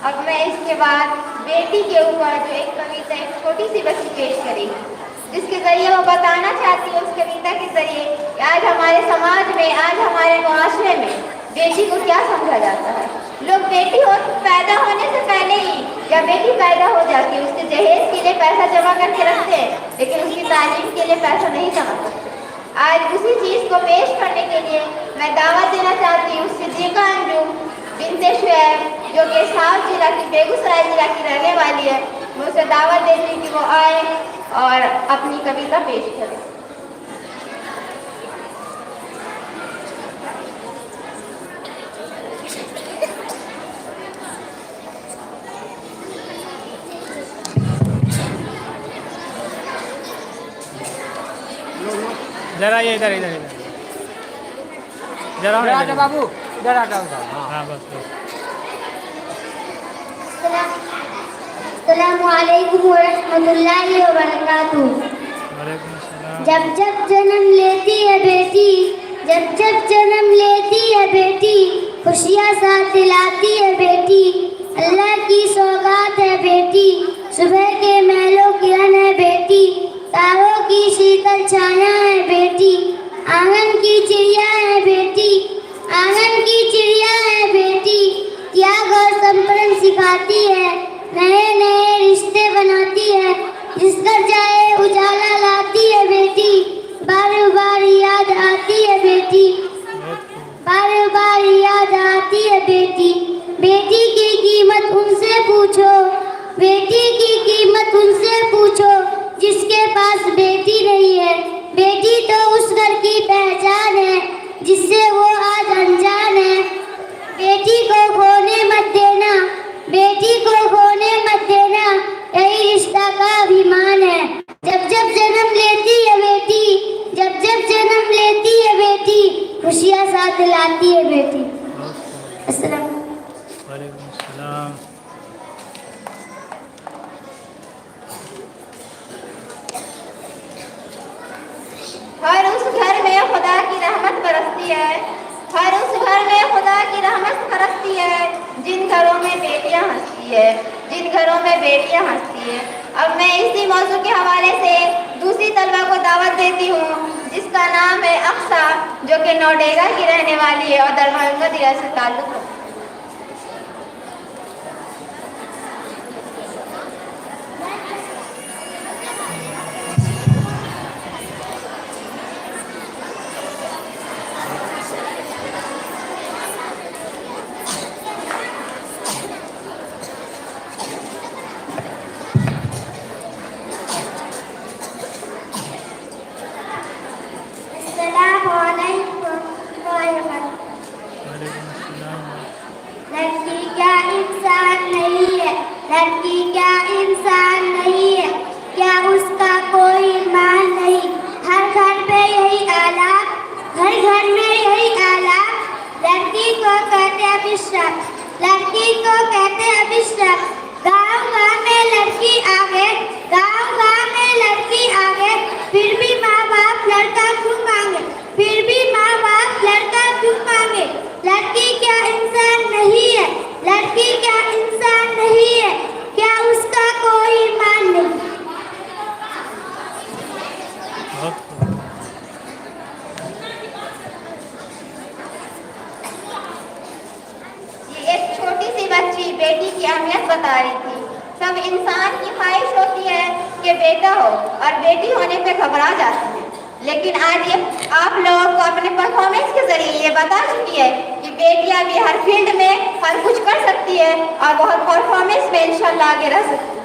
اب میں اس کے بعد بیٹی کے اوپر جو ایک کویتا ایک چھوٹی سی بچی پیش کرے گی، جس کے ذریعے وہ بتانا چاہتی ہے اس کویتا کے ذریعے کہ آج ہمارے سماج میں، آج ہمارے معاشرے میں بیٹی کو کیا سمجھا جاتا ہے۔ لوگ بیٹی پیدا ہونے سے پہلے ہی یا بیٹی پیدا ہو جاتی ہے اس کے جہیز کے لیے پیسہ جمع کر کے رکھتے ہیں، لیکن اس کی تعلیم کے لیے پیسہ نہیں جمع کرتے۔ آج اسی چیز کو پیش کرنے کے لیے میں دعوت دینا چاہتی ہوں صدیقہ انجم بنت شعیب، جو کہ ساؤتھ ضلع کی، بیگوسرائے ضلع کی رہنے والی ہے۔ میں اسے دعوت دیتی ہوں کہ وہ آئے اور اپنی کویتا پیش کرے۔ ذرا یہ ادھر ادھر ادھر ذرا بابو ادھر ہٹاؤ۔ ہاں بس السلام علیکم ورحمۃ اللہ وبرکاتہ۔ وعلیکم السلام۔ جب جب جنم لیتی ہے بیٹی، جب جب جنم لیتی ہے بیٹی، خوشیاں ساتھ لاتی ہے بیٹی، اللہ کی سوغات ہے بیٹی، صبح کے میلوں کرن ہے بیٹی، تاروں کی شیتل چھایا ہے بیٹی، آنگن کی چڑیا ہے بیٹی، آنگن کی چڑیا ہے بیٹی، تیاگ اور سمپرن سکھاتی ہے، نئے نئے رشتے بناتی ہے، جس گھر جائے اجالا لاتی ہے بیٹی، بار بار یاد آتی ہے بیٹی، بار بار یاد آتی ہے بیٹی، بیٹی کی قیمت ان سے پوچھو، بیٹی کی قیمت ان سے پوچھو جس کے پاس بیٹی نہیں ہے، بیٹی تو اس گھر کی پہچان ہے جس سے وہ آج انجان ہے، بیٹی کو کھونے مت دینا، بیٹی کو کھونے مت دینا، یہی رشتہ کا ابھیمان ہے، جب جب جنم لیتی ہے بیٹی، جب جب جنم لیتی ہے بیٹی، خوشیاں ساتھ لاتی ہے بیٹی۔ السلام وعلیکم السلام۔ ہر اس گھر میں خدا کی رحمت برستی ہے، ہر اس گھر میں خدا کی رحمت برستی ہے، جن گھروں میں بیٹیاں ہنستی ہے، جن گھروں میں بیٹیاں ہنستی ہے۔ اب میں اسی موضوع کے حوالے سے دوسری طلبہ کو دعوت دیتی ہوں، جس کا نام ہے اقصیٰ، جو کہ نوڈیگا کی رہنے والی ہے اور دربھنگہ ضلع سے تعلق رکھتی ہے۔ السلام علیکم وعلیکم۔ وعلیکم السلام۔ لڑکی کیا انسان نہیں ہے، لڑکی کیا انسان نہیں ہے، کیا اس کا کوئی ایمان نہیں، ہر گھر پہ یہی آلات، ہر گھر میں یہی آلات، لڑکی کو کہتے ابشرف، لڑکی کو کہتے ابشرف، گاؤں گاؤں میں لڑکی آگے، گاؤں گاؤں میں لڑکی آگے، پھر بھی ماں باپ لڑکا کیوں مانگے، پھر بھی ماں باپ لڑکا کیوں مانگے، لڑکی کیا انسان نہیں ہے، لڑکی کیا انسان نہیں ہے، کیا اس کا کوئی ایمان نہیں۔ یہ ایک چھوٹی سی بچی بیٹی کی اہمیت بتا رہی تھی۔ سب انسان کی خواہش ہوتی ہے کہ بیٹا ہو اور بیٹی ہونے پہ گھبرا جاتی ہے، لیکن آج یہ آپ لوگوں کو اپنے پرفارمنس کے ذریعے یہ بتا چکی ہے کہ بیٹیاں بھی ہر فیلڈ میں ہر کچھ کر سکتی ہے اور بہت پرفارمنس میں انشاءاللہ آگے رہ سکتی ہے۔